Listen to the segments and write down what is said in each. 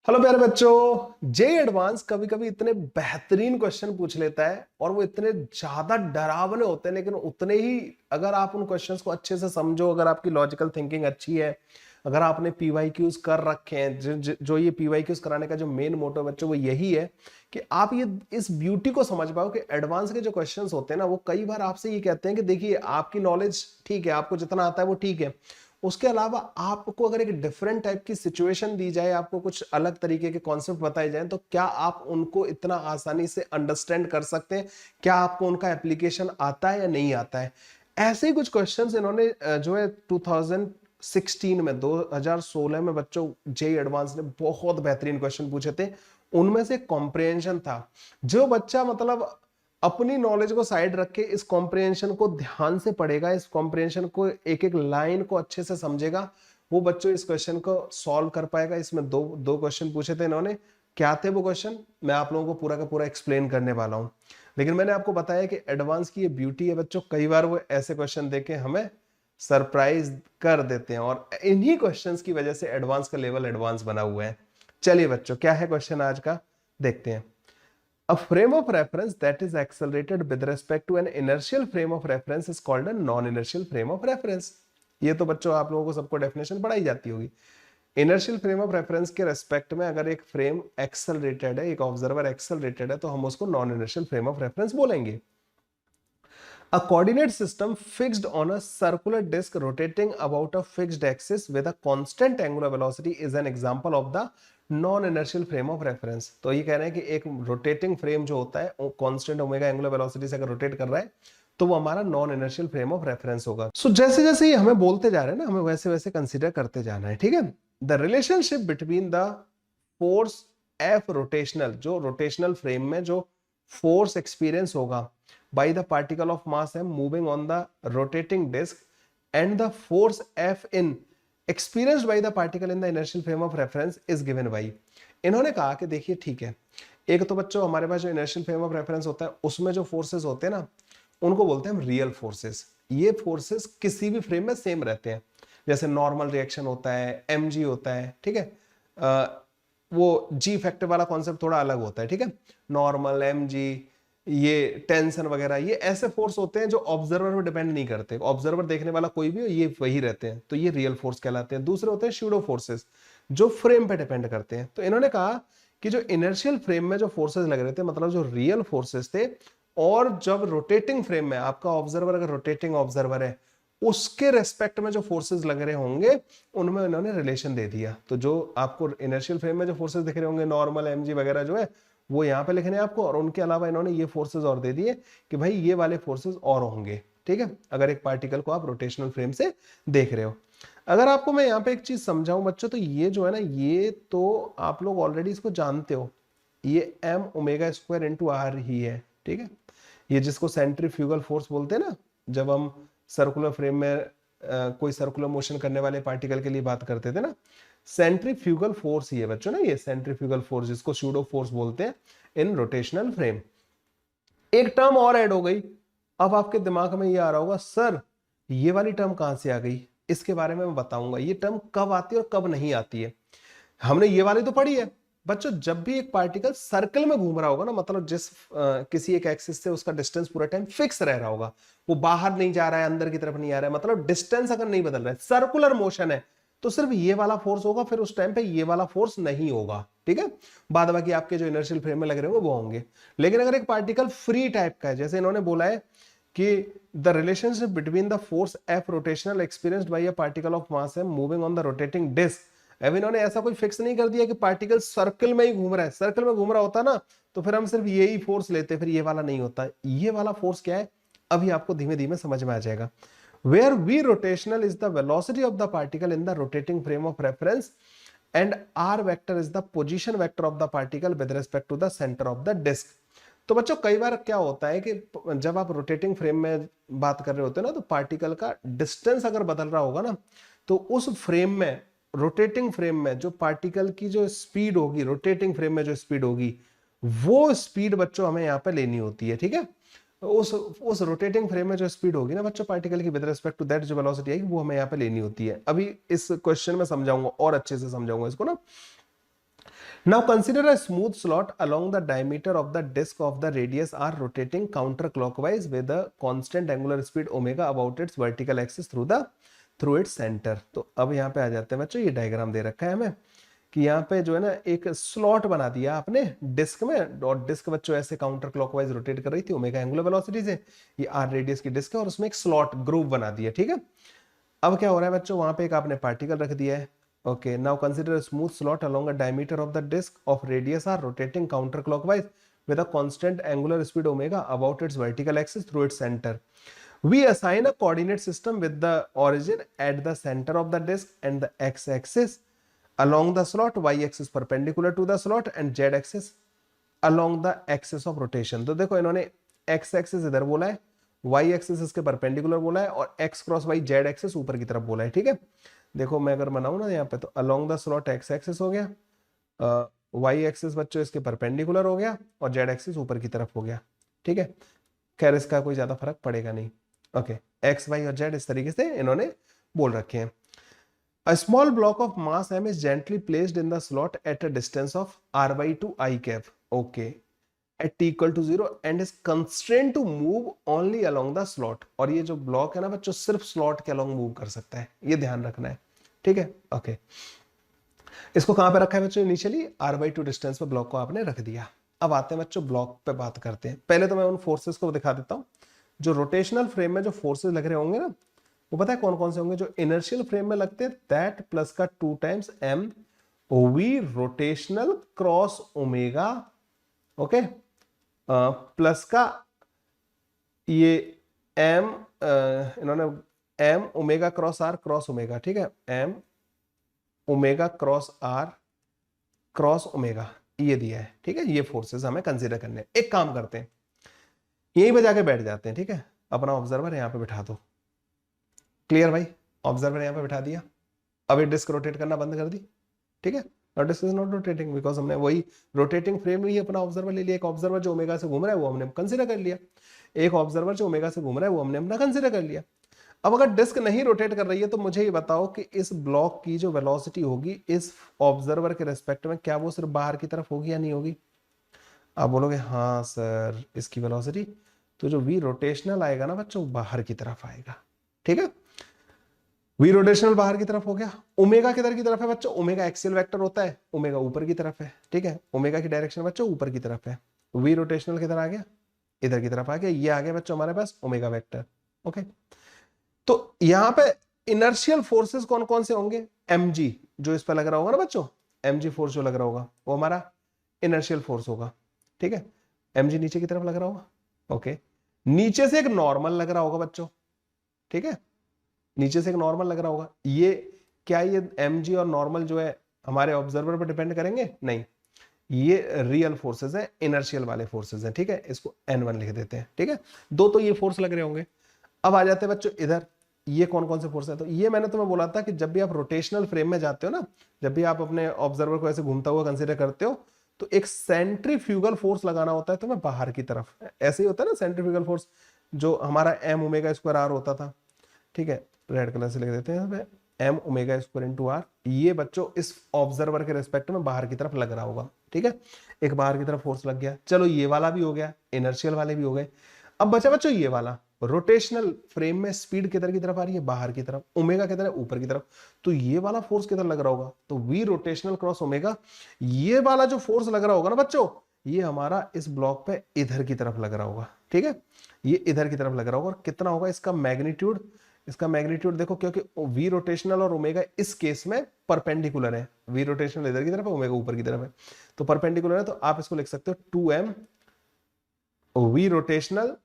Hello प्यारे बच्चों, जे advance कभी कभी इतने बेहतरीन क्वेश्चन पूछ लेता है और वो इतने ज्यादा डरावने होते हैं, लेकिन उतने ही अगर आप उन क्वेश्चंस को अच्छे से समझो, अगर आपकी लॉजिकल थिंकिंग अच्छी है, अगर आपने पीवाईक्यूज कर रखे हैं, जो ये पीवाईक्यूज कराने का जो मेन मोटो बच्चों वो यही है कि आप ये इस ब्यूटी को समझ पाओ कि एडवांस के जो क्वेश्चंस होते हैं ना, वो कई बार आपसे ये कहते हैं कि देखिए आपकी नॉलेज ठीक है, आपको जितना आता है वो ठीक है, उसके अलावा आपको अगर एक डिफरेंट टाइप की सिचुएशन दी जाए, आपको कुछ अलग तरीके के कॉन्सेप्ट बताए जाएं, तो क्या आप उनको इतना आसानी से अंडरस्टैंड कर सकते हैं? क्या आपको उनका एप्लीकेशन आता है या नहीं आता है? ऐसे ही कुछ क्वेश्चंस इन्होंने जो है 2016 में 2016 में बच्चों जेई एडवांस ने बहुत बेहतरीन क्वेश्चन पूछे थे। उनमें से कॉम्प्रिहेंशन था। जो बच्चा मतलब अपनी नॉलेज को साइड रख के इस कॉम्प्रिहेंशन को ध्यान से पढ़ेगा, इस कॉम्प्रिहेंशन को एक एक लाइन को अच्छे से समझेगा, वो बच्चों इस क्वेश्चन को सॉल्व कर पाएगा। इसमें दो दो क्वेश्चन पूछे थे इन्होंने। क्या थे वो क्वेश्चन, मैं आप लोगों को पूरा का पूरा एक्सप्लेन करने वाला हूं। लेकिन मैंने आपको बताया कि एडवांस की ये ब्यूटी है बच्चों, कई बार वो ऐसे क्वेश्चन देके हमें सरप्राइज कर देते हैं और इन्हीं क्वेश्चंस की वजह से एडवांस का लेवल एडवांस बना हुआ है। चलिए बच्चों, क्या है क्वेश्चन आज का, देखते हैं। A frame of reference that is accelerated with respect to an inertial frame of reference is called a non-inertial frame of reference। ये तो बच्चों आप लोगों को सबको डेफिनेशन पढ़ाई जाती होगी। इनर्शियल फ्रेम ऑफ रेफरेंस के रेस्पेक्ट में अगर एक फ्रेम एक्सेलरेटेड है, एक ऑब्जर्वर एक्सेलरेटेड है, तो हम उसको non inertial frame of reference बोलेंगे। A coordinate system fixed on a circular disk rotating about a fixed axis with a constant angular velocity is an example of the non inertial frame of reference. तो ये कह रहे हैं कि एक rotating frame जो होता है कांस्टेंट ओमेगा एंगुलर वेलोसिटी से अगर रोटेट कर रहा है तो वो हमारा non inertial frame of reference होगा। सो जैसे जैसे ये हमें बोलते जा रहे हैं ना, हमें वैसे वैसे कंसीडर करते जाना है, ठीक है। The relationship between the force F rotational, जो रोटेशनल फ्रेम में जो फोर्स एक्सपीरियंस होगा by the particle of mass m moving on the rotating disk and the force F in experienced by the particle in the inertial frame of reference is given by। इन्होंने कहा कि देखिए ठीक है, एक तो बच्चों हमारे पास जो inertial frame of reference होता है उसमें जो फोर्सेस होते हैं ना, उनको बोलते हैं हम रियल फोर्सेस। ये फोर्सेस किसी भी फ्रेम में सेम रहते हैं, जैसे नॉर्मल रिएक्शन होता है, mg होता है, ठीक है। वो जी फैक्टर वाला कॉन्सेप्ट थोड़ा अलग होता है, ठीक है। नॉर्मल, mg, ये टेंशन वगैरह, ये ऐसे फोर्स होते हैं जो ऑब्जर्वर पर डिपेंड नहीं करते। ऑब्जर्वर देखने वाला कोई भी हो, ये वही रहते हैं, तो ये रियल फोर्स कहलाते हैं। दूसरे होते हैं स्यूडो फोर्सेस जो फ्रेम पे डिपेंड करते हैं। तो इन्होंने कहा कि जो इनर्शियल फ्रेम में जो फोर्सेस लग रहे थे, मतलब जो रियल फोर्सेस थे, और जब रोटेटिंग फ्रेम में आपका ऑब्जर्वर अगर रोटेटिंग ऑब्जर्वर है उसके रेस्पेक्ट में जो फोर्सेस लग रहे होंगे उनमें इन्होंने रिलेशन दे दिया। तो जो आपको इनर्शियल फ्रेम में जो फोर्सेस दिख रहे होंगे, नॉर्मल, एमजी वगैरह जो है, वो यहाँ पे लिखने हैं आपको, और उनके अलावा इन्होंने ये फोर्सेस और दे दिए कि भाई ये वाले फोर्सेस और होंगे, ठीक है, अगर एक पार्टिकल को आप रोटेशनल फ्रेम से देख रहे हो। अगर आपको मैं यहाँ पे एक चीज समझाऊं बच्चों, तो ये जो है ना, ये तो आप लोग ऑलरेडी इसको जानते हो, ये m omega square into R ही है, ठीक है। ये जिसको सेंट्रीफ्यूगल फोर्स बोलते हैं ना, जब हम सर्कुलर फ्रेम में कोई सर्कुलर मोशन करने वाले पार्टिकल के लिए बात करते थे ना, सेंट्रीफ्यूगल फोर्स ही है बच्चों ना, ये सेंट्रीफ्यूगल फोर्स जिसको स्यूडो फोर्स बोलते हैं इन रोटेशनल फ्रेम। एक टर्म और ऐड हो गई। अब आपके दिमाग में ये आ रहा होगा, सर ये वाली टर्म कहां से आ गई? इसके बारे में मैं बताऊंगा ये टर्म कब आती है और कब नहीं आती है। हमने ये वाली तो पढ़ी है बच्चों, जब भी एक पार्टिकल सर्कल में घूम रहा होगा ना, मतलब जिस किसी एक एक्सिस से उसका डिस्टेंस पूरा टाइम फिक्स रह रहा होगा, वो बाहर नहीं जा रहा है, अंदर की तरफ नहीं आ रहा है, मतलब डिस्टेंस अगर नहीं बदल रहा है, सर्कुलर मोशन है, तो सिर्फ ये वाला फोर्स होगा, फिर उस टाइम पे ये वाला फोर्स नहीं होगा, ठीक है। बाद बाकी आपके जो इनर्शियल फ्रेम में लग रहे होंगे वो होंगे। लेकिन अगर एक पार्टिकल फ्री टाइप का है, जैसे इन्होंने बोला है कि the relationship between the force F rotational experienced by a particle of mass M moving on the rotating disc. अब इन्होंने ऐसा कोई फिक्स नहीं कर दिया कि पार्टिकल सर्कल में ही घूम रहा है। सर्कल में घूम रहा होता ना तो फिर हम सिर्फ यही फोर्स लेते, फिर ये वाला नहीं होता। ये वाला फोर्स क्या है अभी आपको धीमे धीमे समझ में आ जाएगा। where v rotational is the velocity of the particle in the rotating frame of reference and r vector is the position vector of the particle with respect to the center of the disk। तो बच्चों कई बार क्या होता है कि जब आप rotating frame में बात कर रहे होते हो ना, तो पार्टिकल का डिस्टेंस अगर बदल रहा होगा ना, तो उस फ्रेम में, रोटेटिंग फ्रेम में जो पार्टिकल की जो स्पीड होगी, रोटेटिंग फ्रेम में जो स्पीड होगी, वो स्पीड बच्चों हमें यहाँ पे लेनी होती है, ठीक है। उस रोटेटिंग फ्रेम में जो स्पीड होगी ना बच्चों पार्टिकल की, विद रिस्पेक्ट टू दैट जो वेलोसिटी आएगी, वो हमें यहाँ पे लेनी होती है। अभी इस क्वेश्चन में समझाऊंगा और अच्छे से समझाऊंगा इसको ना। Now consider a smooth slot along the diameter of the disk of the radius r rotating counterclockwise with a constant angular speed omega about its vertical axis through its center. तो अब यहाँ पे आ जाते हैं बच्चों, ये डायग्राम दे रखा है हमें कि यहाँ पे जो है ना एक स्लॉट बना दिया आपने डिस्क में, और डिस्क बच्चों ऐसे काउंटर क्लॉकवाइज रोटेट कर रही थी ओमेगा एंगुलर वेलोसिटी से, ये आर रेडियस की डिस्क है और उसमें एक स्लॉट ग्रूव बना दिया, ठीक है। अब क्या हो रहा है बच्चों, वहां पे एक आपने पार्टिकल रख दिया है। Okay, now consider a smooth slot along a diameter of the disc of radius R rotating counter clockwise with a constant angular speed omega about its vertical axis through its center. We assign a coordinate system with the origin at the center of the disk and the x-axis along the slot, y-axis perpendicular to the slot and z-axis along the axis of rotation. तो देखो इन्होंने x-axis इधर बोला है, y-axis इसके perpendicular बोला है और x क्रॉस y z-axis ऊपर की तरफ बोला है, ठीक है। देखो मैं अगर बनाऊं ना यहाँ पे, तो along the slot x-axis हो गया, y एक्सिस बच्चों इसके परपेंडिकुलर हो गया और z एक्सिस ऊपर की तरफ हो गया, ठीक है। खैर इसका कोई ज्यादा फर्क पड़ेगा नहीं। ओके, x, y और z इस तरीके से इन्होंने बोल रखे हैं। A small block of mass m is gently placed in the slot at a distance of r by 2 I cap, okay, at t equal to 0 and is constrained to move only along the slot. और ये जो block है ना बच्चों, सिर्फ slot के along move कर सकता है, ये ध्यान रखना है, ठीक है। ओके, इसको कहां पे रखा है बच्चों, इनिशियली r/2 डिस्टेंस पे ब्लॉक को आपने रख दिया। अब आते हैं बच्चों ब्लॉक पे बात करते हैं। पहले तो मैं उन फोर्सेस को दिखा देता हूं। जो रोटेशनल फ्रेम में जो फोर्सेस लग रहे होंगे ना, वो पता है कौन कौन से होंगे। जो इनर्शियल फ्रेम में लगते हैं दैट प्लस का 2 times m V rotational cross omega, okay, plus का ये m इन्होंने m ओमेगा क्रॉस ओमेगा, ठीक है, m omega cross R cross omega, ये दिया है, ठीक है। ये फोर्सेस हमें कंसीडर करने हैं। एक काम करते हैं, यहीं पे जाके बैठ जाते हैं, ठीक है। अपना ऑब्जर्वर यहाँ पे बिठा दो। क्लियर भाई, ऑब्जर्वर यहाँ पे बिठा दिया। अब ये डिस्क रोटेट करना बंद कर दी, ठीक है। और disc is not rotating because हमने वही रोटेटिंग फ्रेम में ही अपना ऑब्जर्वर ले लिया। एक ऑब्जर्वर जो ओमेगा से घूम रहा है वो हमने कंसीडर कर लिया, एक ऑब्जर्वर जो ओमेगा से घूम रहा है वो हमने अपना कंसीडर कर लिया। अब अगर डिस्क नहीं रोटेट कर रही है तो मुझे ये बताओ कि इस ब्लॉक की जो वेलोसिटी होगी इस ऑब्जर्वर के रेस्पेक्ट में, क्या वो सिर्फ बाहर की तरफ होगी या नहीं होगी? आप बोलोगे हाँ सर इसकी वेलोसिटी, तो जो वी रोटेशनल आएगा ना बच्चों, बाहर की तरफ आएगा, ठीक है। वी रोटेशनल बाहर की तरफ हो गया। ओमेगा किधर की तरफ है बच्चों? ओमेगा एक्सियल वेक्टर होता है, ओमेगा ऊपर की तरफ है, ठीक है। ओमेगा की डायरेक्शन बच्चों ऊपर की तरफ है। वी रोटेशनल किधर आ गया? इधर की तरफ आ गया। ये आ गया बच्चों हमारे पास ओमेगा वेक्टर, ओके। तो यहां पे इनर्शियल फोर्सेस कौन कौन से होंगे? mg जो इस पर लग रहा होगा ना बच्चों, mg फोर्स जो लग रहा होगा वो हमारा इनर्शियल फोर्स होगा, ठीक है। mg नीचे की तरफ लग रहा होगा, ओके। नीचे से एक नॉर्मल लग रहा होगा बच्चों, ठीक है, नीचे से एक नॉर्मल लग रहा होगा। ये क्या ये mg और नॉर्मल जो है हमारे ऑब्जर्वर पर डिपेंड करेंगे? नहीं, ये रियल फोर्सेस है, इनर्शियल वाले फोर्सेस हैं, ठीक है। इसको n1 लिख देते हैं, ठीक है। दो तो ये फोर्स लग रहे होंगे। अब आ जाते हैं बच्चों इधर, ये कौन कौन से फोर्स है? तो ये मैंने तुम्हें बोला था कि जब भी आप रोटेशनल फ्रेम में जाते हो ना, जब भी आप अपने ऑब्जर्वर को ऐसे घूमता हुआ कंसीडर करते हो, तो एक सेंट्रीफ्यूगल फोर्स लगाना होता है तुम्हें बाहर की तरफ। ऐसे ही होता है ना सेंट्रीफ्यूगल फोर्स, जो हमारा m ओमेगा स्क्वायर आर होता था, ठीक है। रेड कलर से लिख देते हैं m omega square into R. ये बच्चों इस ऑब्जर्वर के रेस्पेक्ट में बाहर की तरफ लग रहा होगा, ठीक है। एक बाहर की तरफ फोर्स लग गया। चलो ये वाला भी हो गया, इनर्शियल वाले भी हो गए। अब बचा बच्चों ये वाला, रोटेशनल फ्रेम में स्पीड किधर की तरफ आ रही है? बाहर की तरफ। ओमेगा किधर है? ऊपर की तरफ। तो ये वाला फोर्स किधर लग रहा होगा? तो वी रोटेशनल क्रॉस ओमेगा, ये वाला जो फोर्स लग रहा होगा ना बच्चों, ये हमारा इस ब्लॉक पे इधर की तरफ लग रहा होगा, ठीक है। ये इधर की तरफ लग रहा होगा। और कितना होगा इसका मैग्नीट्यूड? इसका मैग्नीट्यूड देखो, क्योंकि वी रोटेशनल और ओमेगा इस केस में परपेंडिकुलर है। वी रोटेशनल इधर की तरफ है, ओमेगा ऊपर की तरफ है, तो परपेंडिकुलर है। तो आप इसको लिख सकते हो 2m V rotational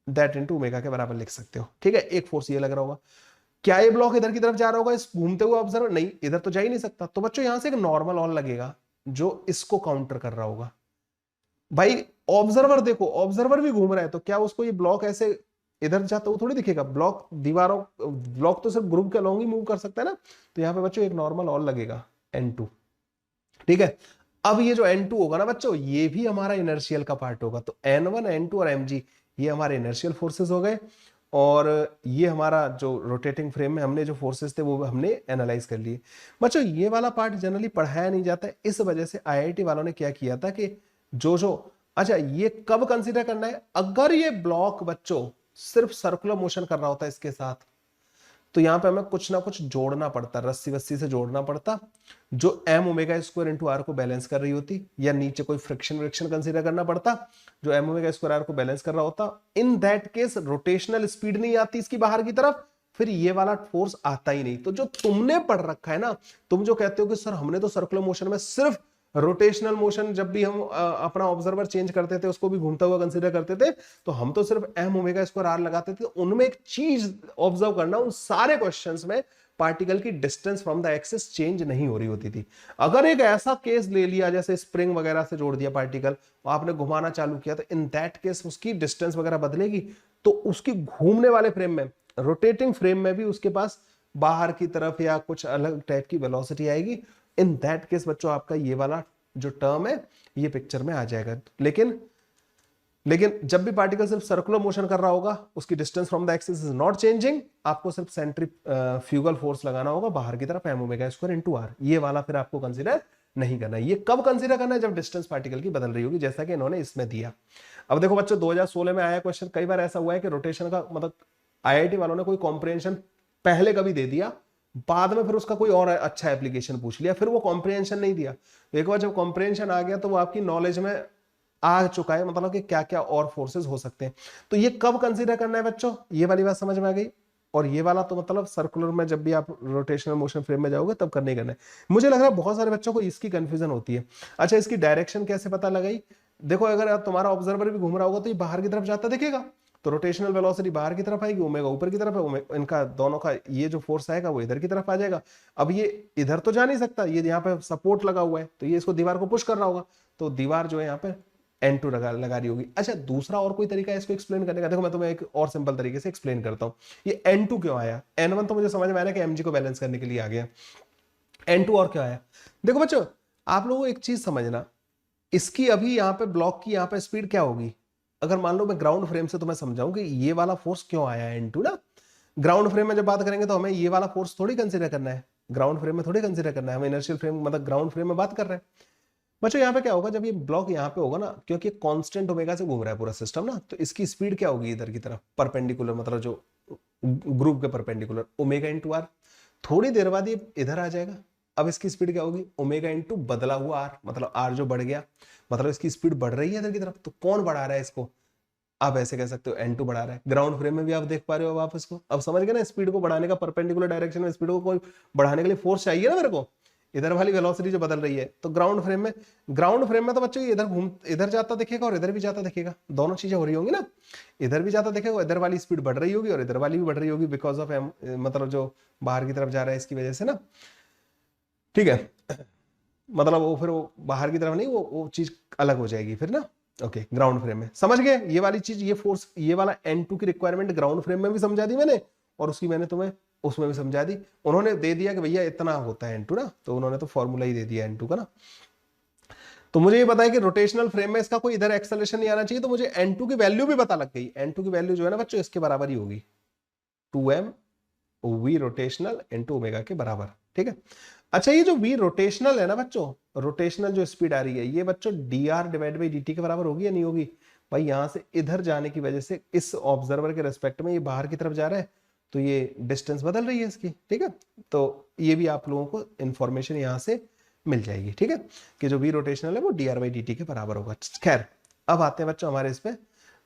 that into omega के बराबर लिख सकते हो, ठीक है। एक फोर्स ये लग रहा होगा। क्या ये ब्लॉक इधर की तरफ जा रहा होगा इस घूमते हुए ऑब्जर्वर? नहीं, इधर तो जा ही नहीं सकता। तो बच्चों यहां से एक नॉर्मल ऑन लगेगा जो इसको काउंटर कर रहा होगा। भाई ऑब्जर्वर देखो, ऑब्जर्वर भी घूम रहा है, तो क्या उसको ये ब्लॉक ऐसे इधर जाता हुआ थोड़ी दिखेगा? ब्लॉक दीवारों, ब्लॉक तो सिर्फ ग्रुप के अलोंग ही मूव कर सकता है ना। तो यहाँ पे बच्चों एक नॉर्मल ऑन लगेगा n2, ठीक है। अब ये जो n2 होगा ना बच्चों, ये भी हमारा इनर्शियल का पार्ट होगा। तो n1 n2 और mg ये हमारे इनर्शियल फोर्सेस हो गए, और ये हमारा जो रोटेटिंग फ्रेम में हमने जो फोर्सेस थे वो हमने एनालाइज कर लिए। बच्चों ये वाला पार्ट जनरली पढ़ाया नहीं जाता है, इस वजह से आईआईटी वालों ने क्या किया था कि जो अच्छा ये कब कंसीडर करना है, अगर ये ब्लॉक बच्चों सिर्फ सर्कुलर मोशन कर रहा होता है इसके साथ, तो यहां पे हमें कुछ ना कुछ जोड़ना पड़ता, रस्सी वस्सी से जोड़ना पड़ता, जो M omega square into R को बैलेंस कर रही होती, या नीचे कोई फ्रिक्शन विक्शन कंसीडर करना पड़ता जो एम ओमेगा स्क्वायर आर को बैलेंस कर रहा होता। In that case rotational speed नहीं आती इसकी बाहर की तरफ, फिर ये वाला फोर्स आता ही नहीं। तो जो तुमने पढ़ रखा है ना, तुम जो कहते हो कि सर हमने तो सर्कुलर मोशन में सिर्फ रोटेशनल मोशन, जब भी हम अपना ऑब्जर्वर चेंज करते थे उसको भी घूमता हुआ कंसीडर करते थे, तो हम तो सिर्फ एम ओमेगा स्क्वायर आर लगाते थे। उनमें एक चीज ऑब्जर्व करना, उन सारे क्वेश्चंस में पार्टिकल की distance from the axis change नहीं हो रही होती थी। अगर एक ऐसा केस ले लिया जैसे स्प्रिंग वगैरह से जोड़ दिया पार्टिकल और आपने घुमाना चालू किया, तो इन दैट केस उसकी डिस्टेंस वगैरह बदलेगी, तो उसकी घूमने वाले फ्रेम में, रोटेटिंग फ्रेम में भी उसके पास बाहर की तरफ या कुछ अलग टाइप की वेलोसिटी आएगी। इन दैट केस बच्चों आपका ये वाला जो टर्म है ये पिक्चर में आ जाएगा। लेकिन जब भी पार्टिकल सिर्फ सर्कुलर मोशन कर रहा होगा, उसकी distance from the axis is not changing, आपको सिर्फ सेंट्रीफ्यूगल फोर्स लगाना होगा बाहर की तरफ M omega square into R. ये वाला फिर आपको कंसीडर नहीं करना है। ये कब कंसीडर करना है, जब डिस्टेंस पार्टिकल की बदल रही होगी, जैसा कि इन्होंने इसमें दिया। अब देखो बच्चों 2016 में आया क्वेश्चन, कई बार ऐसा हुआ है कि रोटेशन का मतलब आईआईटी वालों ने कोई कॉम्प्रिहेंशन पहले कभी दे दिया, बाद में फिर उसका कोई और अच्छा एप्लीकेशन पूछ लिया, फिर वो कॉम्प्रिहेंशन नहीं दिया। एक बार जब कॉम्प्रिहेंशन आ गया तो वो आपकी नॉलेज में आ चुका है, मतलब कि क्या क्या और फोर्सेस हो सकते हैं। तो ये कब कंसीडर करना है बच्चों, ये वाली बात समझ में आ गई। और ये वाला तो मतलब सर्कुलर में जब भी आप रोटेशनल मोशन फ्रेम में जाओगे तब करने करना है। मुझे लग रहा है बहुत सारे बच्चों को इसकी कंफ्यूजन होती है। अच्छा इसकी डायरेक्शन कैसे पता लगाई, देखो अगर तुम्हारा ऑब्जर्वर भी घूम रहा होगा तो ये बाहर की तरफ जाता दिखेगा, तो रोटेशनल वेलोसिटी बाहर की तरफ आएगी, ओमेगा ऊपर की तरफ है, इनका दोनों का ये जो फोर्स आएगा वो इधर की तरफ आ जाएगा। अब ये इधर तो जा नहीं सकता, ये यहाँ पे सपोर्ट लगा हुआ है, तो ये इसको दीवार को पुश कर रहा होगा, तो दीवार जो है यहाँ पे N2 लगा रही होगी। अच्छा दूसरा और कोई तरीका है इसको एक्सप्लेन करने का, देखो मैं तुम्हें एक और सिंपल तरीके से एक्सप्लेन करता हूँ। ये N2 क्यों आया, N1 तो मुझे समझ में आया कि mg को बैलेंस करने के लिए आ गया, N2 और क्या आया। देखो बच्चों आप लोगों को एक चीज समझना, इसकी अभी यहाँ पे ब्लॉक की यहाँ पे स्पीड क्या होगी, अगर मान लो मैं ग्राउंड फ्रेम से तुम्हें समझाऊं कि ये वाला फोर्स क्यों आया है N2 ना, ग्राउंड फ्रेम में जब बात करेंगे तो हमें ये वाला फोर्स थोड़ी कंसीडर करना है, ग्राउंड फ्रेम में थोड़ी कंसीडर करना है, हम इनर्शियल फ्रेम मतलब ग्राउंड फ्रेम में बात कर रहे हैं। बच्चों यहाँ पे क्या होगा, जब ये ब्लॉक यहाँ पे होगा ना, क्योंकि कांस्टेंट ओमेगा से घूम रहा है पूरा सिस्टम ना, तो इसकी स्पीड क्या होगी इधर की तरफ परपेंडिकुलर, मतलब जो ग्रुप के परपेंडिकुलर, ओमेगा इंटू आर। थोड़ी देर बाद ये इधर आ जाएगा, अब इसकी स्पीड क्या होगी, ओमेगा इंटू बदला हुआ आर, मतलब आर जो बढ़ गया, मतलब इसकी स्पीड बढ़ रही है इधर की तरफ। तो कौन बढ़ा रहा है इसको, आप ऐसे कह सकते हो N2 बढ़ा रहा है। ग्राउंड फ्रेम में भी आप देख पा रहे हो, अब आप इसको अब समझ गए ना, स्पीड को बढ़ाने का परपेंडिकुलर डायरेक्शन में स्पीड को कोई बढ़ाने के लिए फोर्स चाहिए ना मेरे को, इधर वाली वेलोसिटी जो बदल रही है। तो ग्राउंड फ्रेम में तो बच्चों इधर जाता दिखेगा और इधर भी जाता दिखेगा, दोनों चीजें हो रही होंगी ना, इधर भी जाता दिखेगा, इधर वाली स्पीड बढ़ रही होगी और इधर वाली भी बढ़ रही होगी, बिकॉज ऑफ मतलब जो बाहर की तरफ जा रहा है इसकी वजह से ना, ठीक है। मतलब वो फिर वो बाहर की तरफ नहीं, वो चीज अलग हो जाएगी फिर ना। ओके ग्राउंड फ्रेम में समझ गए ये वाली चीज, ये फोर्स, ये वाला N2 की रिक्वायरमेंट ग्राउंड फ्रेम में भी समझा दी मैंने, और उसकी मैंने तुम्हें उसमें भी समझा दी। उन्होंने दे दिया कि भैया इतना होता है N2 ना, तो उन्होंने तो फॉर्मूला ही दे दिया N2 का ना। तो मुझे ये पता है कि रोटेशनल फ्रेम में इसका कोई इधर एक्सेलरेशन नहीं आना चाहिए, तो मुझे N2 की वैल्यू भी पता लग गई। N2 की वैल्यू जो है ना बच्चों इसके बराबर ही होगी, 2m v rotational into omega के बराबर, ठीक है। अच्छा ये जो v रोटेशनल है ना बच्चों, रोटेशनल जो स्पीड आ रही है ये बच्चों dr डिवाइड बाई dt के बराबर होगी या नहीं होगी। भाई यहां से इधर जाने की वजह से इस ऑब्जर्वर के रेस्पेक्ट में ये बाहर की तरफ जा रहा है, तो ये डिस्टेंस बदल रही है इसकी, ठीक है। तो ये भी आप लोगों को इंफॉर्मेशन यहां से मिल जाएगी, ठीक है, कि जो v रोटेशनल है वो dr बाई dt के बराबर होगा। खैर अब आते हैं बच्चों हमारे इस पे,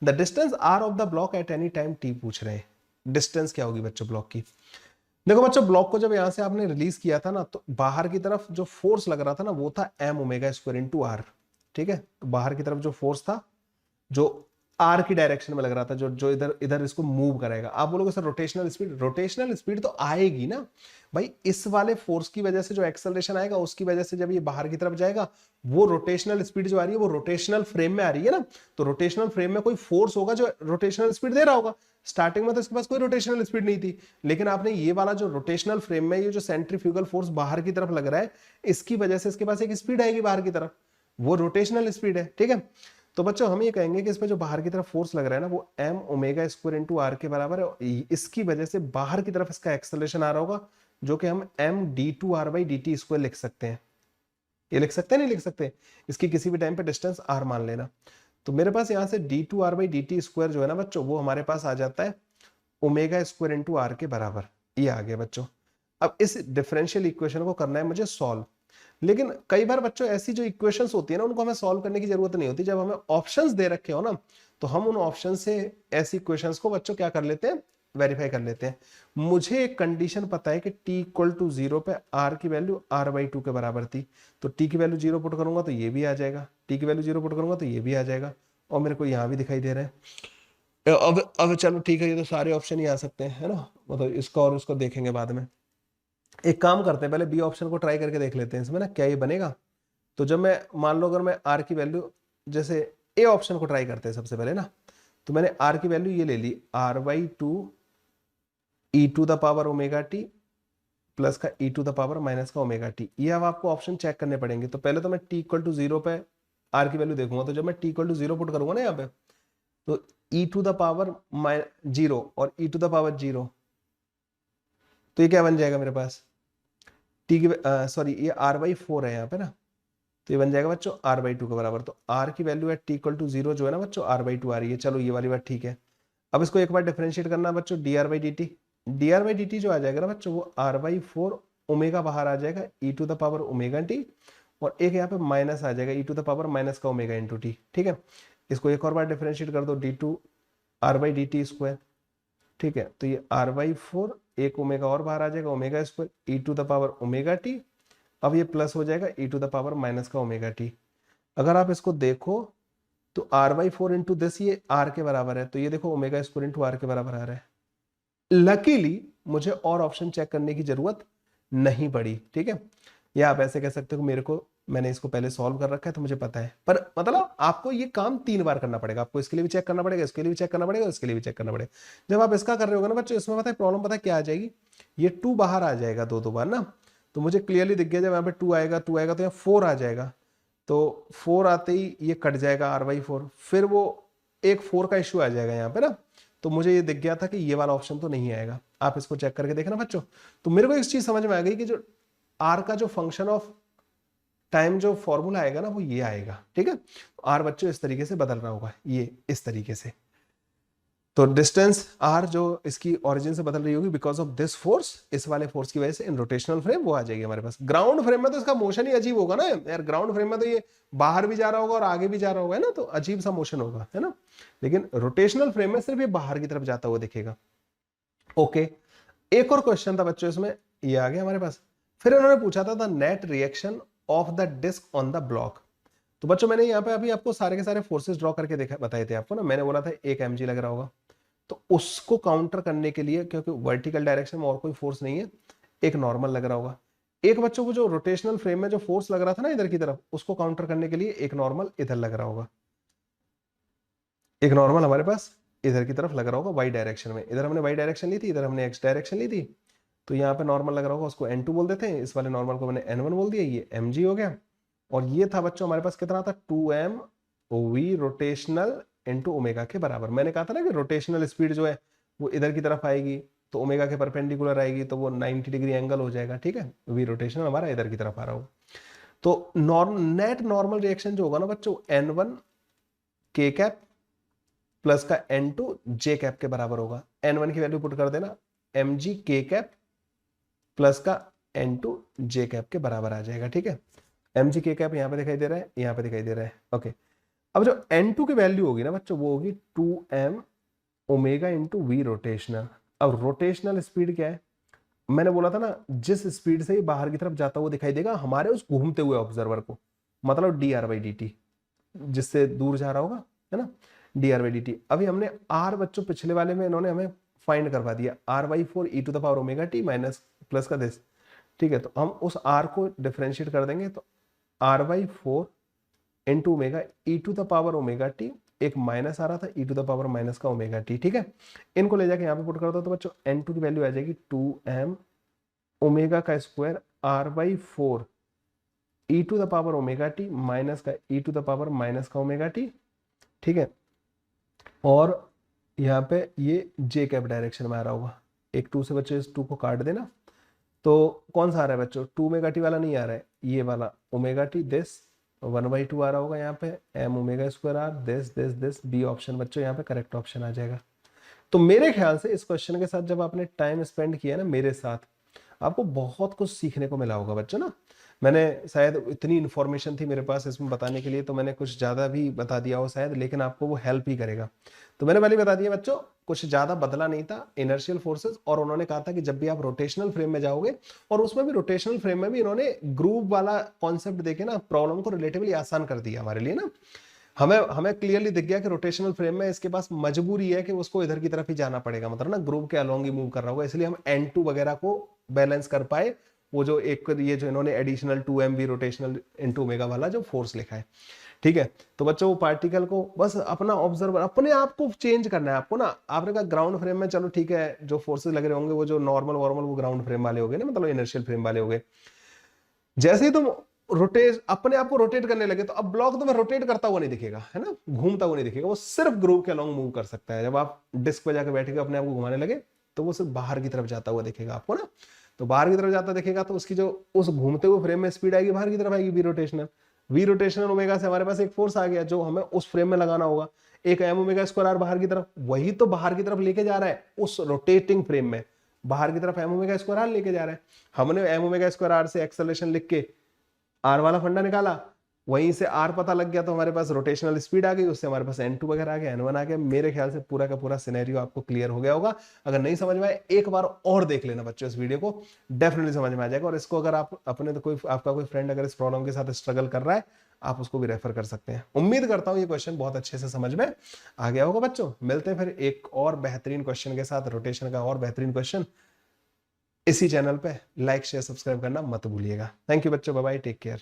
the distance r of the block at any time t पूछ रहे हैं। डिस्टेंस क्या होगी बच्चों ब्लॉक की, देखो बच्चों ब्लॉक को जब यहां से आपने रिलीज किया था ना, तो बाहर की तरफ जो फोर्स लग रहा था ना वो था m omega square into r, ठीक है। तो बाहर की तरफ जो फोर्स था जो आर की डायरेक्शन में लग रहा था, जो इधर इधर इसको मूव करेगा। आप बोलोगे सर रोटेशनल स्पीड तो आएगी ना भाई, इस वाले फोर्स की वजह से जो एक्सेलरेशन आएगा उसकी वजह से जब ये बाहर की तरफ जाएगा, वो रोटेशनल स्पीड जो आ रही है वो रोटेशनल फ्रेम में आ रही है ना। तो रोटेशनल फ्रेम में कोई फोर्स होगा जो रोटेशनल स्पीड दे रहा होगा। स्टार्टिंग में तो इसके पास कोई रोटेशनल स्पीड नहीं थी, लेकिन आपने ये वाला जो रोटेशनल फ्रेम में ये जो सेंट्रीफ्यूगल फोर्स बाहर की तरफ लग रहा है, इसकी वजह से इसके पास एक स्पीड आएगी बाहर की तरफ, वो रोटेशनल स्पीड है, ठीक है। तो बच्चों हम ये कहेंगे कि इसमें जो बाहर की तरफ फोर्स लग रहा है ना वो M omega square into R के बराबर है, और इसकी वजह से बाहर की तरफ इसका एक्सेलरेशन आ रहा होगा, जो कि हम M D two R by D T square लिख सकते हैं। ये लिख सकते हैं, नहीं लिख सकते, इसकी किसी भी टाइम पे डिस्टेंस आर मान लेना। तो मेरे पास यहाँ से D two R by D T square जो है ना बच्चों, वो हमारे पास आ जाता है ओमेगा स्क्वायर इंटू आर के बराबर। ये आ गया बच्चों। अब इस डिफरेंशियल इक्वेशन को करना है मुझे सॉल्व। लेकिन कई बार बच्चों ऐसी जो इक्वेशंस होती है ना, उनको हमें सॉल्व करने की जरूरत नहीं होती। जब हमें ऑप्शंस दे रखे हो ना, तो हम उन ऑप्शन से ऐसी इक्वेशंस को बच्चों क्या कर लेते हैं, वेरीफाई कर लेते हैं। मुझे एक कंडीशन पता है कि t इक्वल टू 0 पे r की वैल्यू r/2 के बराबर थी, तो t की वैल्यू 0 पुट करूंगा तो ये भी आ जाएगा, t की वैल्यू 0 पुट करूंगा तो ये भी आ जाएगा, और मेरे को यहाँ भी दिखाई दे रहा है। अब चलो ठीक है, ये तो सारे ऑप्शन ही आ सकते हैं, है ना, मतलब इसका और उसको देखेंगे बाद में। एक काम करते हैं, पहले बी ऑप्शन को ट्राई करके देख लेते हैं, इसमें ना क्या ये बनेगा। तो जब मैं मान लो अगर मैं आर की वैल्यू, जैसे ए ऑप्शन को ट्राई करते हैं सबसे पहले ना, तो मैंने आर की वैल्यू ये ले ली r/2 E to the power omega T plus का E to the power minus का ओमेगा टी। ये अब आपको ऑप्शन चेक करने पड़ेंगे। तो पहले तो मैं t इक्वल टू 0 पे आर की वैल्यू देखूंगा, तो जब मैं t इक्वल टू 0 पुट करूंगा ना यहाँ पे, तो ई टू द पावर 0 और ई टू द पावर 0, तो ये क्या बन जाएगा मेरे पास, टी की सॉरी ये r/4 है यहाँ पे ना, तो ये बन जाएगा बच्चों r/2 के बराबर। तो r की वैल्यू है t इक्वल टू 0 जो है ना बच्चों r/2 आ रही है। चलो ये वाली बात ठीक है। अब इसको एक बार डिफरेंशिएट करना है बच्चों, dr/dt जो आ जाएगा ना बच्चों, वो r/4 ओमेगा बाहर आ जाएगा E to the power omega T, और एक यहाँ पे माइनस आ जाएगा E to the power minus का ओमेगा इंटू टी। ठीक है, इसको एक और बार डिफरेंशिएट कर दो, d2 r/dt स्क्वायर। ठीक है, तो ये r/4 एक ओमेगा और बाहर आ जाएगा omega square E to the power omega T. अब ये प्लस हो जाएगा E to the power minus का ओमेगा टी। अगर आप इसको देखो तो r/4 इंटू दिस ये r के बराबर है, तो ये देखो ओमेगा स्क्वायर इंटू r के बराबर आ रहा है। लकीली मुझे और ऑप्शन चेक करने की जरूरत नहीं पड़ी। ठीक है, या आप ऐसे कह सकते हो मेरे को, मैंने इसको पहले सॉल्व कर रखा है तो मुझे पता है, पर मतलब आपको ये काम 3 बार करना पड़ेगा। आपको इसके लिए भी चेक करना पड़ेगा, इसके लिए भी चेक करना पड़ेगा, इसके लिए भी चेक करना पड़ेगा। जब आप इसका कर रहे होगा ना बच्चों, इसमें पता है प्रॉब्लम पता है क्या आ जाएगी, ये 2 बाहर आ जाएगा दो बार ना, तो मुझे क्लियरली दिख गया जब यहाँ पे 2 आएगा तो यहाँ 4 आ जाएगा, तो 4 आते ही ये कट जाएगा r/4, फिर वो एक 4 का इश्यू आ जाएगा यहाँ पे ना, तो मुझे ये दिख गया था कि ये वाला ऑप्शन तो नहीं आएगा। आप इसको चेक करके देखना बच्चों। तो मेरे को एक चीज समझ में आ गई कि जो आर का जो फंक्शन ऑफ टाइम जो फॉर्मूला आएगा ना वो ये आएगा। ठीक है, आर बच्चों इस तरीके से बदल रहा होगा, ये इस तरीके से। तो डिस्टेंस आर जो इसकी ओरिजिन से बदल रही होगी बिकॉज ऑफ दिस फोर्स, इस वाले फोर्स की वजह से इन रोटेशनल फ्रेम वो आ जाएगी हमारे पास। ग्राउंड फ्रेम में तो इसका मोशन ही अजीब होगा ना यार, ग्राउंड फ्रेम में तो ये बाहर भी जा रहा होगा और आगे भी जा रहा होगा, है ना, तो अजीब सा मोशन होगा, है ना। लेकिन रोटेशनल फ्रेम में सिर्फ ये बाहर की तरफ जाता हुआ दिखेगा। ओके, एक और क्वेश्चन था बच्चों इसमें, ये आ गया हमारे पास। फिर उन्होंने पूछा था the net reaction of the disc on the block. तो बच्चों मैंने यहाँ पे अभी आपको सारे के सारे फोर्सेस ड्रॉ करके देखा, बताए थे आपको ना, मैंने बोला था 1 mg लग रहा होगा, तो उसको काउंटर करने के लिए, क्योंकि वर्टिकल डायरेक्शन में और कोई फोर्स नहीं है, एक नॉर्मल लग रहा होगा। एक बच्चों को जो रोटेशनल फ्रेम में जो फोर्स लग रहा था ना इधर की तरफ, उसको काउंटर करने के लिए एक नॉर्मल इधर लग रहा होगा। एक नॉर्मल हमारे पास इधर की तरफ लग रहा होगा वाई डायरेक्शन में। इधर हमने वाई डायरेक्शन ली थी, इधर हमने एक्स डायरेक्शन ली थी, तो यहाँ पे नॉर्मल लग रहा होगा, उसको n2 बोल देते हैं। इस वाले नॉर्मल को मैंने n1 बोल दिया, ये mg हो गया। और ये था बच्चों हमारे पास कितना था, 2m v rotational into omega के बराबर। मैंने कहा था ना कि रोटेशनल स्पीड जो है वो इधर की तरफ आएगी, तो ओमेगा के परपेंडिकुलर आएगी, तो वो 90 डिग्री एंगल हो जाएगा। ठीक है, वी रोटेशनल हमारा इधर की तरफ आ रहा होगा। तो नेट नॉर्मल रिएक्शन जो होगा ना बच्चों, n1 k कैप प्लस का n2 j कैप के बराबर होगा। n1 की वैल्यू पुट कर देना, mg k कैप प्लस का n2 j कैप के बराबर आ जाएगा। ठीक है, mg k कैप यहाँ पे दिखाई दे रहा है, यहाँ पे दिखाई दे रहा है। ओके, अब जो n2 की वैल्यू होगी ना बच्चों, वो होगी 2m omega into V rotational. अब रोटेशनल स्पीड क्या है, मैंने बोला था ना, जिस स्पीड से बाहर की तरफ जाता हुआ दिखाई देगा हमारे उस घूमते हुए ऑब्जर्वर को, मतलब dr/dt, जिससे दूर जा रहा होगा, है ना, dr/dt। अभी हमने r बच्चों पिछले वाले में इन्होंने हमें फाइंड करवा दिया, r/4 e to the power omega T minus plus का दिस। ठीक है, तो हम उस r को डिफरेंशिएट कर देंगे, तो r/4 into omega E to the power omega T, एक माइनस आ रहा था E to the power minus का ओमेगा टी। ठीक है, इनको ले जाके यहाँ पे पुट कर दो, तो बच्चों n2 की वैल्यू आ जाएगी 2m ओमेगा का square r/4 E to the power omega T minus का E to the power minus का ओमेगा टी ठीक है, और यहाँ पे ये जे कैप डायरेक्शन में आ रहा होगा। एक 2 से बच्चों इस 2 को काट देना, तो कौन सा आ रहा है बच्चों, 2 ओमेगा टी वाला नहीं आ रहा है, ये वाला ओमेगा टी दिस 1/2 आ रहा होगा यहाँ पे, M omega square R this B option बच्चों यहाँ पे करेक्ट ऑप्शन आ जाएगा। तो मेरे ख्याल से इस क्वेश्चन के साथ जब आपने टाइम स्पेंड किया ना मेरे साथ, आपको बहुत कुछ सीखने को मिला होगा बच्चों ना। मैंने शायद इतनी इन्फॉर्मेशन थी मेरे पास इसमें बताने के लिए, तो मैंने कुछ ज़्यादा भी बता दिया हो शायद, लेकिन आपको वो हेल्प ही करेगा। तो मैंने पहले बता दिया बच्चों, कुछ ज़्यादा बदला नहीं था, इनर्शियल फोर्सेस, और उन्होंने कहा था कि जब भी आप रोटेशनल फ्रेम में जाओगे, और उसमें भी रोटेशनल फ्रेम में भी इन्होंने ग्रूव वाला कॉन्सेप्ट देके ना प्रॉब्लम को रिलेटिवली आसान कर दिया हमारे लिए ना। हमें हमें क्लियरली दिख गया कि रोटेशनल फ्रेम में इसके पास मजबूरी है कि उसको इधर की तरफ ही जाना पड़ेगा, मतलब ना ग्रुप के अलोंग ही मूव कर रहा होगा, इसलिए हम N2 वगैरह को बैलेंस कर पाए। वो जो एक ये जो इन्होंने additional 2mv rotational into omega वाला जो फोर्स लिखा है, ठीक है। तो बच्चों वो पार्टिकल को बस अपना ऑब्जर्वर अपने आप को चेंज करना है आपको ना। आपने कहा ग्राउंड फ्रेम में, चलो ठीक है, जो फोर्सेस लग रहे होंगे वो जो नॉर्मल वॉर्मल वो ग्राउंड फ्रेम वाले हो गए ना, मतलब इनर्शियल फ्रेम वाले हो गए। जैसे ही तुम रोटेट अपने आप को रोटेट करने लगे, तो अब ब्लॉक तुम्हें रोटेट करता हुआ नहीं दिखेगा, है ना, घूमता हुआ नहीं दिखेगा, वो सिर्फ ग्रुव के अलोंग मूव कर सकता है। जब आप डिस्क पे जाकर बैठेगा अपने आप को घुमाने लगे, तो वो सिर्फ बाहर की तरफ जाता हुआ दिखेगा आपको ना। तो बाहर की तरफ जाता दिखेगा, तो उसकी जो उस घूमते हुए फ्रेम में स्पीड आएगी, बाहर की तरफ आएगी वी रोटेशनल ओमेगा से हमारे पास एक फोर्स आ गया जो हमें उस फ्रेम में लगाना होगा, एक एम ओमेगा स्क्वायर आर बाहर की तरफ, वही तो बाहर की तरफ लेके जा रहा है उस रोटेटिंग फ्रेम में, बाहर की तरफ एम ओमेगा स्क्वायर आर लेके जा रहा है। हमने एम ओमेगा स्क्वायर आर से एक्सेलरेशन लिख के आर वाला फंडा निकाला, वहीं से आर पता लग गया, तो हमारे पास रोटेशनल स्पीड आ गई, उससे हमारे पास N2 वगैरह आ गया, N1 आ गया। मेरे ख्याल से पूरा का पूरा सिनेरियो आपको क्लियर हो गया होगा। अगर नहीं समझ में आए, एक बार और देख लेना बच्चों इस वीडियो को, डेफिनेटली समझ में आ जाएगा। और इसको अगर आप अपने, तो कोई आपका कोई फ्रेंड अगर इस प्रॉब्लम के साथ स्ट्रगल कर रहा है, आप उसको भी रेफर कर सकते हैं। उम्मीद करता हूं ये क्वेश्चन बहुत अच्छे से समझ में आ गया होगा बच्चों। मिलते हैं फिर एक और बेहतरीन क्वेश्चन के साथ, रोटेशन का और बेहतरीन क्वेश्चन इसी चैनल पे। लाइक शेयर सब्सक्राइब करना मत भूलिएगा। थैंक यू बच्चों, बाय बाय, टेक केयर।